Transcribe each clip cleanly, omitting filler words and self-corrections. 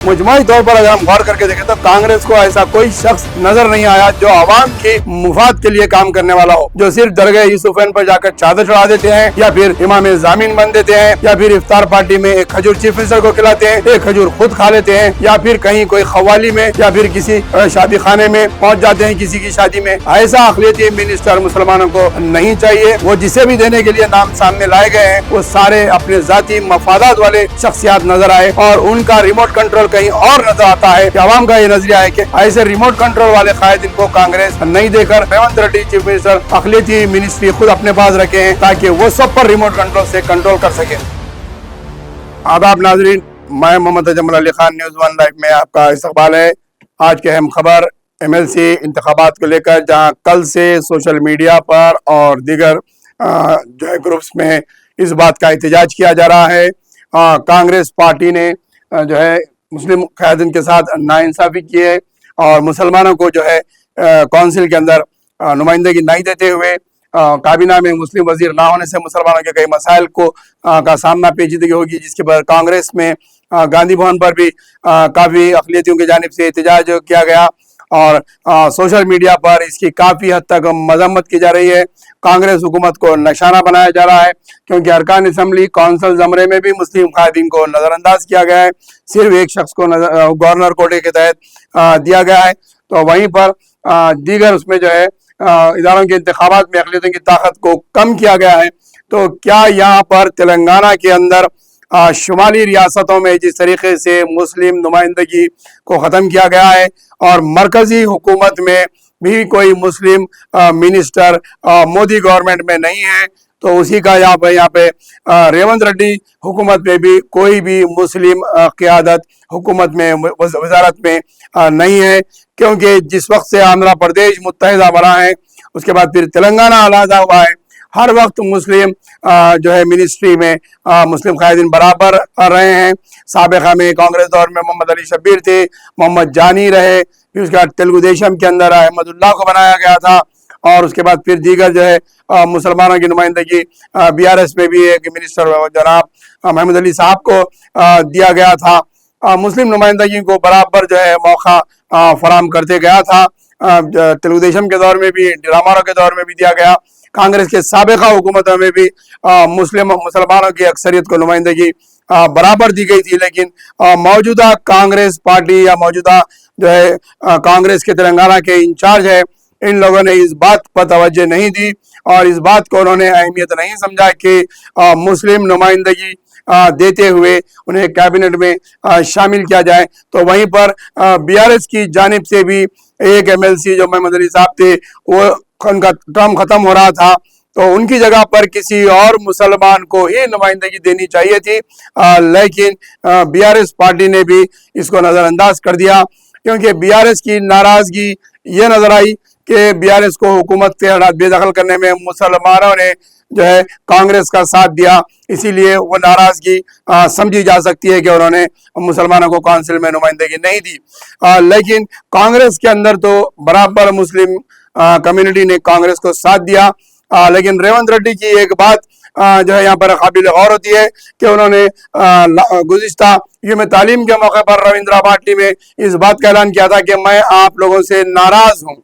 मजमूई तौर पर अगर हम गौर करके देखें तो कांग्रेस को ऐसा कोई शख्स नजर नहीं आया जो आवाम के मुफाद के लिए काम करने वाला हो, जो सिर्फ दरगाह यूसुफैन पर जाकर चादर चढ़ा देते हैं या फिर इमाम जामीन बन देते हैं या फिर इफ्तार पार्टी में एक खजूर चीफ मिनिस्टर को खिलाते हैं, एक खजूर खुद खा लेते हैं या फिर कहीं कोई खवाली में या फिर किसी शादी खाने में पहुंच जाते हैं किसी की शादी में। ऐसा अखिलती मिनिस्टर मुसलमानों को नहीं चाहिए। वो जिसे भी देने के लिए नाम सामने लाए गए हैं वो सारे अपने जाती मफादात वाले शख्सियात नजर आए और उनका रिमोट कंट्रोल कहीं और नजर आता है। अवाम का ये नजरिया है कि ऐसे रिमोट कंट्रोल वाले कायदीन को कांग्रेस नहीं देकर रेवंत रेड्डी चीफ मिनिस्टर अखिलती मिनिस्ट्री खुद अपने पास रखे हैं ताकि वो सब पर रिमोट कंट्रोल से कंट्रोल कर सके। आदाब नाजरीन, मैं Mohammad Ajmal Ali Khan, News One Live में आपका इस्तकबाल है। आज के अहम खबर MLC इंतखाबात को लेकर, जहां कल से सोशल मीडिया पर और दीगर जो है ग्रुप्स में इस बात का एहतजाज किया जा रहा है। कांग्रेस पार्टी ने जो है मुस्लिम क़यादत के साथ नाइंसाफ़ी की है और मुसलमानों को जो है कौंसिल के अंदर नुमाइंदगी नहीं देते हुए काबीना में मुस्लिम वजीर ना होने से मुसलमानों के कई मसाइल को का सामना पेचीदगी होगी, जिसके बाद कांग्रेस में गांधी भवन पर भी काफ़ी अक़लियतियों की जानिब से एहतजाज किया गया और सोशल मीडिया पर इसकी काफ़ी हद तक मजम्मत की जा रही है। कांग्रेस हुकूमत को निशाना बनाया जा रहा है क्योंकि अरकान असम्बली कौंसल ज़मरे में भी मुस्लिम क़ायदीन को नज़रअंदाज किया गया है। सिर्फ एक शख्स को गवर्नर कोटे के तहत दिया गया है, तो वहीं पर दीगर उसमें जो है इदारों के इंतखाबात में अक़लियतों की ताकत को कम किया गया है। तो क्या यहाँ पर तेलंगाना के अंदर शुमाली रियासतों में जिस तरीके से मुस्लिम नुमाइंदगी को ख़त्म किया गया है और मरकज़ी हुकूमत में भी कोई मुस्लिम मिनिस्टर मोदी गवर्नमेंट में नहीं है, तो उसी का यहाँ पे रेवंत रेड्डी हुकूमत में भी कोई भी मुस्लिम क़यादत हुकूमत में वजारत में नहीं है, क्योंकि जिस वक्त से आंध्र प्रदेश मुत्तहिदा बना है उसके बाद फिर तेलंगाना अलहदा हुआ है। हर वक्त मुस्लिम जो है मिनिस्ट्री में मुस्लिम क़ायदीन बराबर रहे हैं। साबिक़ा में कांग्रेस दौर में मोहम्मद अली शब्बीर थे, मोहम्मद जानी रहे, फिर उसके बाद तेलुगु देशम के अंदर अहमदुल्लाह को बनाया गया था और उसके बाद फिर दीगर जो है मुसलमानों की नुमाइंदगी BRS में भी एक मिनिस्टर जनाब महमूद अली साहब को दिया गया था। मुस्लिम नुमाइंदगी को बराबर जो है मौका फराम करते गया था। तेलुगु देशम के दौर में भी, रामाराव के दौर में भी दिया गया। कांग्रेस के साबिक़ा हुकूमतों में भी मुसलमानों की अक्सरियत को नुमाइंदगी बराबर दी गई थी, लेकिन मौजूदा कांग्रेस पार्टी या मौजूदा जो है कांग्रेस के तेलंगाना के इंचार्ज है, इन लोगों ने इस बात पर तवज्जो नहीं दी और इस बात को उन्होंने अहमियत नहीं समझा कि मुस्लिम नुमाइंदगी देते हुए उन्हें कैबिनेट में शामिल किया जाए। तो वहीं पर BRS की जानिब से भी एक MLC जो मोहम्मद अली साहब थे, वो उनका टर्म ख़त्म हो रहा था, तो उनकी जगह पर किसी और मुसलमान को ही नुमाइंदगी देनी चाहिए थी, लेकिन BRS पार्टी ने भी इसको नज़रअंदाज कर दिया क्योंकि BRS की नाराज़गी ये नज़र आई कि BRS को हुकूमत के हालात बेदखल करने में मुसलमानों ने जो है कांग्रेस का साथ दिया, इसीलिए वो नाराज़गी समझी जा सकती है कि उन्होंने मुसलमानों को काउंसिल में नुमाइंदगी नहीं दी। लेकिन कांग्रेस के अंदर तो बराबर मुस्लिम कम्युनिटी ने कांग्रेस को साथ दिया, लेकिन रेवंत रेड्डी की एक बात जो है यहाँ पर काबिल गौर होती है कि उन्होंने गुज़िश्ता यौम तालीम के मौके पर रविंद्रा पार्टी में इस बात का ऐलान किया था कि मैं आप लोगों से नाराज़ हूँ,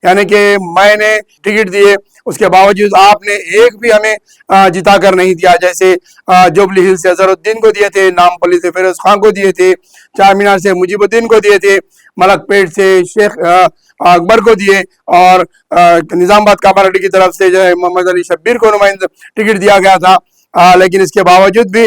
यानी कि मैंने टिकट दिए उसके बावजूद आपने एक भी हमें जिता कर नहीं दिया। जैसे जुबली हिल से अजहरुद्दीन को दिए थे, नामपल्ली से फिरोज खान को दिए थे, चार मीनार से मुजीबुद्दीन को दिए थे, मलकपेट से शेख अकबर को दिए और निज़ामाबाद कामारेड्डी की तरफ से जो है मोहम्मद अली शब्बीर को नुमाइंदा टिकट दिया गया था। लेकिन इसके बावजूद भी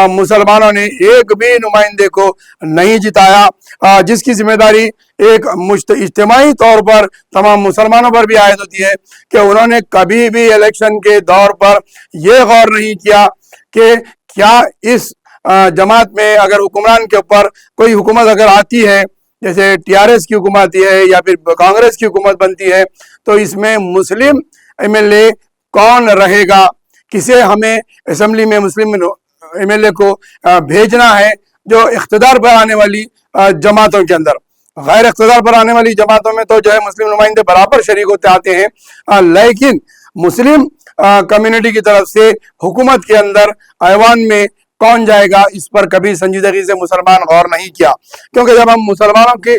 मुसलमानों ने एक भी नुमाइंदे को नहीं जिताया, जिसकी जिम्मेदारी एक इज्तिमाई तौर पर तमाम मुसलमानों पर भी आयद होती है कि उन्होंने कभी भी इलेक्शन के दौर पर यह गौर नहीं किया कि क्या इस जमात में अगर हुक्मरान के ऊपर कोई हुकूमत अगर आती है, जैसे TRS की हुकूमत आती है या फिर कांग्रेस की हुकूमत बनती है, तो इसमें मुस्लिम MLA कौन रहेगा, किसे हमें असम्बली में मुस्लिम MLA को भेजना है जो इख्तिदार पर आने वाली जमातों के अंदर। गैर इख्तिदार पर आने वाली जमातों में तो जो है मुस्लिम नुमाइंदे बराबर शरीक होते आते हैं, लेकिन मुस्लिम कम्युनिटी की तरफ से हुकूमत के अंदर ऐवान में कौन जाएगा, इस पर कभी संजीदगी से मुसलमान गौर नहीं किया। क्योंकि जब हम मुसलमानों की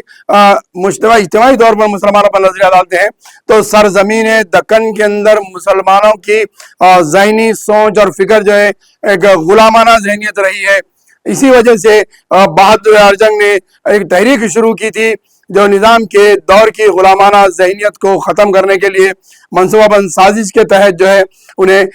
इज्तिमाई तौर पर मुसलमानों पर नजरिया डालते हैं तो सरजमीन दक्कन के अंदर मुसलमानों की ज़हनी सोच और फिक्र जो है एक गुलामाना जहनीत रही है। इसी वजह से बहादुर अरजंग ने एक तहरीक शुरू की थी जो निज़ाम के दौर की गुलामाना जहनीत को ख़त्म करने के लिए मनसूबाबंद साजिश के तहत जो है उन्हें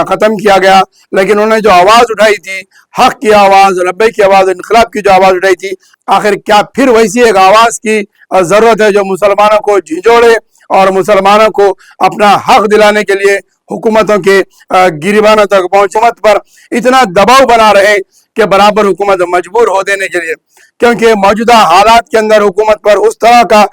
ख़त्म किया गया। लेकिन उन्होंने जो आवाज़ उठाई थी, हक़ की आवाज़, लब्बैक की आवाज़, इनकलाब की जो आवाज़ उठाई थी, आखिर क्या फिर वैसी एक आवाज़ की ज़रूरत है जो मुसलमानों को झिझोड़े और मुसलमानों को अपना हक़ दिलाने के लिए हुकूमतों के गिरबानों तक हुकूमत पर इतना दबाव बना रहे कि बराबर हुकूमत मजबूर हो देने के लिए। क्योंकि मौजूदा हालात के अंदर हुकूमत पर उस तरह का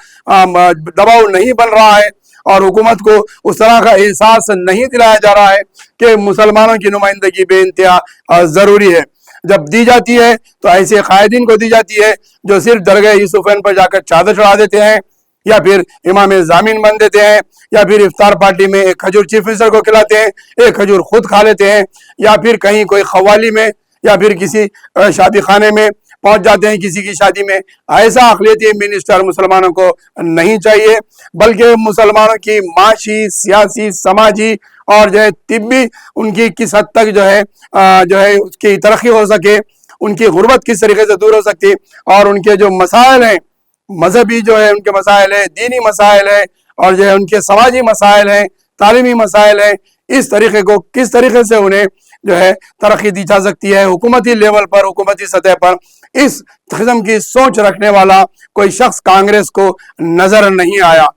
दबाव नहीं बन रहा है और हुकूमत को उस तरह का एहसास नहीं दिलाया जा रहा है कि मुसलमानों की नुमाइंदगी बेइंतहा ज़रूरी है। जब दी जाती है तो ऐसे कायदीन को दी जाती है जो सिर्फ दरगाह यूसुफैन पर जाकर चादर चढ़ा देते हैं या फिर इमाम जामीन बन देते हैं या फिर इफ्तार पार्टी में एक खजूर चीफ मिनिस्टर को खिलाते हैं, एक खजूर खुद खा लेते हैं या फिर कहीं कोई खवाली में या फिर किसी शादी खाने में पहुंच जाते हैं किसी की शादी में। ऐसा अक़लियती मिनिस्टर मुसलमानों को नहीं चाहिए, बल्कि मुसलमानों की माशी, सियासी, समाजी और जो है तिब्बी उनकी किस हद तक जो है उसकी तरक्की हो सके, उनकी गुर्बत किस तरीके से दूर हो सकती और उनके जो मसाइल हैं, मजहबी जो है उनके मसाइल है, दीनी मसाइल है और जो है उनके समाजी मसाइल हैं, तालीमी मसाइल हैं, इस तरीके को किस तरीके से उन्हें जो है तरक्की दी जा सकती है हुकूमती लेवल पर, हुकूमती सतह पर। इस किस्म की सोच रखने वाला कोई शख्स कांग्रेस को नजर नहीं आया।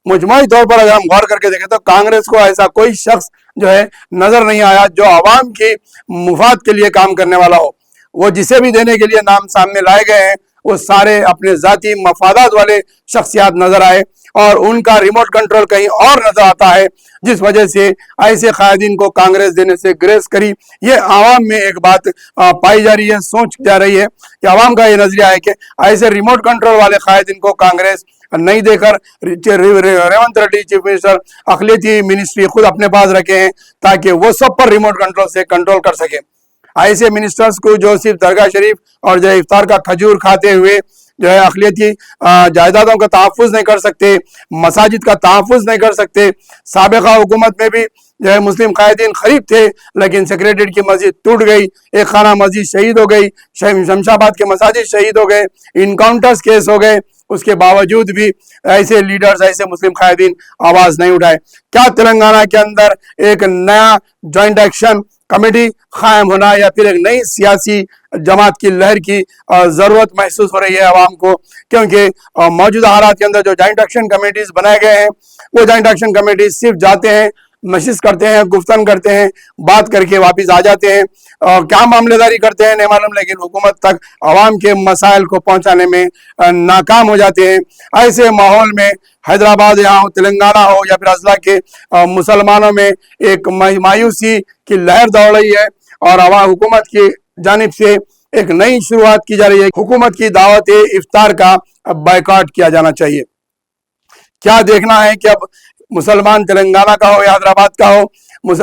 मुजमई तौर पर अगर हम गौर करके देखें तो कांग्रेस को ऐसा कोई शख्स जो है नजर नहीं आया जो आवाम की मुफाद के लिए काम करने वाला हो। वो जिसे भी देने के लिए नाम सामने लाए गए हैं वो सारे अपने जाती मफादात वाले शख्सियात नजर आए और उनका रिमोट कंट्रोल कहीं और नजर आता है, जिस वजह से ऐसे कायदीन को कांग्रेस देने से ग्रेस करी। ये आवाम में एक बात पाई जा रही है, सोच जा रही है कि आवाम का ये नजरिया है कि ऐसे रिमोट कंट्रोल वाले कायदीन को कांग्रेस नहीं देकर रेवंत रेड्डी चीफ मिनिस्टर अक़लियती मिनिस्ट्री खुद अपने पास रखे हैं ताकि वो सब पर रिमोट कंट्रोल से कंट्रोल कर सके। ऐसे मिनिस्टर्स को जो सिर्फ दरगाह शरीफ और जो इफ्तार का खजूर खाते हुए जो है अक़लियती जायदादों का तहफ़्फ़ुज़ नहीं कर सकते, मसाजिद का तहफ़्फ़ुज़ नहीं कर सकते। साबिक़ा हुकूमत में भी जो है मुस्लिम कायदीन खरीब थे लेकिन सेक्रेटरीट की मस्जिद टूट गई, एक खाना मस्जिद शहीद हो गई, शमशाबाद के मसाजिद शहीद हो गए, इनकाउंटर्स केस हो गए। उसके बावजूद भी ऐसे लीडर्स, ऐसे मुस्लिम कायदीन आवाज़ नहीं उठाए। क्या तेलंगाना के अंदर एक नया जॉइंट एक्शन कमेटी कायम होना या फिर एक नई सियासी जमात की लहर की ज़रूरत महसूस हो रही है आवाम को? क्योंकि मौजूदा हालात के अंदर जो जॉइंट एक्शन कमेटीज बनाए गए हैं वो जॉइंट एक्शन कमेटीज सिर्फ जाते हैं, नशिश करते हैं, गुफ्तन करते हैं, बात करके वापस आ जाते हैं और क्या मामलेदारी करते हैं नहीं मालूम, लेकिन हुकूमत तक आवाम के मसाइल को पहुंचाने में नाकाम हो जाते हैं। ऐसे माहौल में हैदराबाद या हो, तेलंगाना हो या फिर अजला के मुसलमानों में एक मायूसी की लहर दौड़ रही है और आवाम हुकूमत की जानिब से एक नई शुरुआत की जा रही है। हुकूमत की दावत इफ्तार का बायकॉट किया जाना चाहिए। क्या देखना है कि अब मुसलमान तेलंगाना का हो या हैदराबाद का हो,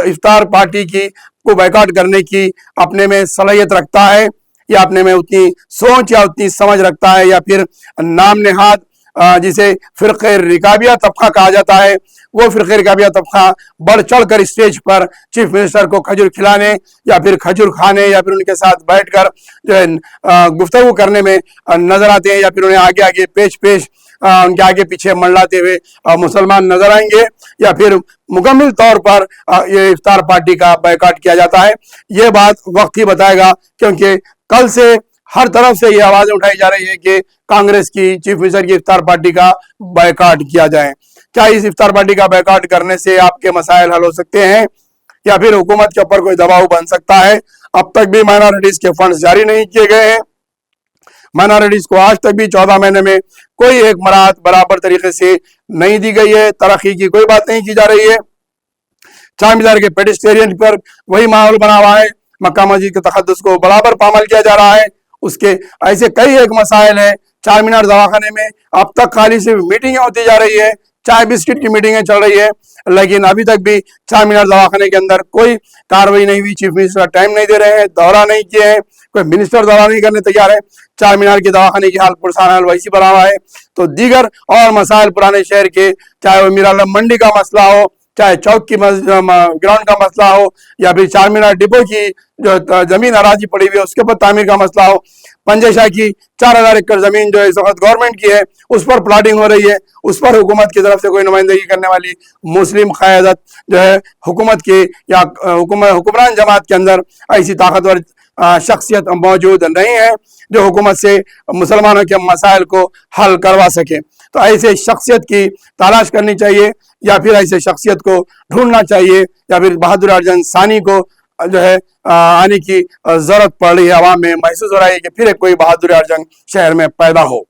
इफ्तार पार्टी की को बायकॉट करने की अपने में सलाहियत रखता है या अपने में उतनी सोच या उतनी समझ रखता है, या फिर नाम नेहाद जिसे फ़िरक़े रिकाबिया तबका कहा जाता है, वो फ़िरक़े रिकाबिया तबका बढ़ चढ़ कर स्टेज पर चीफ मिनिस्टर को खजूर खिलाने या फिर खजूर खाने या फिर उनके साथ बैठकर जो है गुफ्तगू करने में नजर आते हैं, या फिर उन्हें आगे आगे पेश उनके आगे पीछे मंडलाते हुए मुसलमान नजर आएंगे, या फिर मुकम्मल तौर पर ये इफ्तार पार्टी का बायकॉट किया जाता है। ये बात वक्त ही बताएगा, क्योंकि कल से हर तरफ से ये आवाजें उठाई जा रही है कि कांग्रेस की चीफ मिनिस्टर की इफ्तार पार्टी का बायकॉट किया जाए। क्या इस इफ्तार पार्टी का बायकॉट करने से आपके मसाइल हल हो सकते हैं या फिर हुकूमत के ऊपर कोई दबाव बन सकता है? अब तक भी माइनॉरिटीज के फंड्स जारी नहीं किए गए हैं। माइनॉरिटीज को आज तक भी 14 महीने में कोई एक मराहत बराबर तरीके से नहीं दी गई है। तरक्की की कोई बात नहीं की जा रही है। चार मीनार के पेडिस्टेरियन पर वही माहौल बना हुआ है। मक्का मस्जिद के तक़द्दुस को बराबर पामाल किया जा रहा है। उसके ऐसे कई एक मसाइल है। चार मीनार दवाखाने में अब तक खाली सिर्फ मीटिंगें होती जा रही है। चाय बिस्किट की मीटिंगें चल रही है, लेकिन अभी तक भी चार मीनार दवाखाने के अंदर कोई कार्रवाई नहीं हुई। चीफ मिनिस्टर टाइम नहीं दे रहे हैं, दौरा नहीं किए हैं, कोई मिनिस्टर दौरा नहीं करने तैयार है। चार मीनार की दवाखाने की हाल पुरसान हाल वैसी बना हुआ है। तो दीगर और मसाइल पुराने शहर के, चाहे वो मीरा मंडी का मसला हो, चाहे चौक की ग्राउंड का मसला हो, या फिर चार मीनार डिपो की जो जमीन अराजी पड़ी हुई है उसके ऊपर तामीर का मसला हो, पंजे शाह की 4000 एकड़ जमीन जो इस वक्त गवर्नमेंट की है उस पर प्लाटिंग हो रही है, उस पर हुकूमत की तरफ से कोई नुमाइंदगी करने वाली मुस्लिम क़यादत जो है हुकूमत के या हुक्मरान जमात के अंदर ऐसी ताकतवर शख्सियत मौजूद नहीं है जो हुकूमत से मुसलमानों के मसाइल को हल करवा सके। तो ऐसे शख्सियत की तलाश करनी चाहिए, या फिर ऐसे शख्सियत को ढूंढना चाहिए, या फिर बहादुर अर्जन सानी को जो है आने की जरूरत पड़ रही है। आवाम में महसूस हो रहा है कि फिर कोई बहादुर अर्जन शहर में पैदा हो।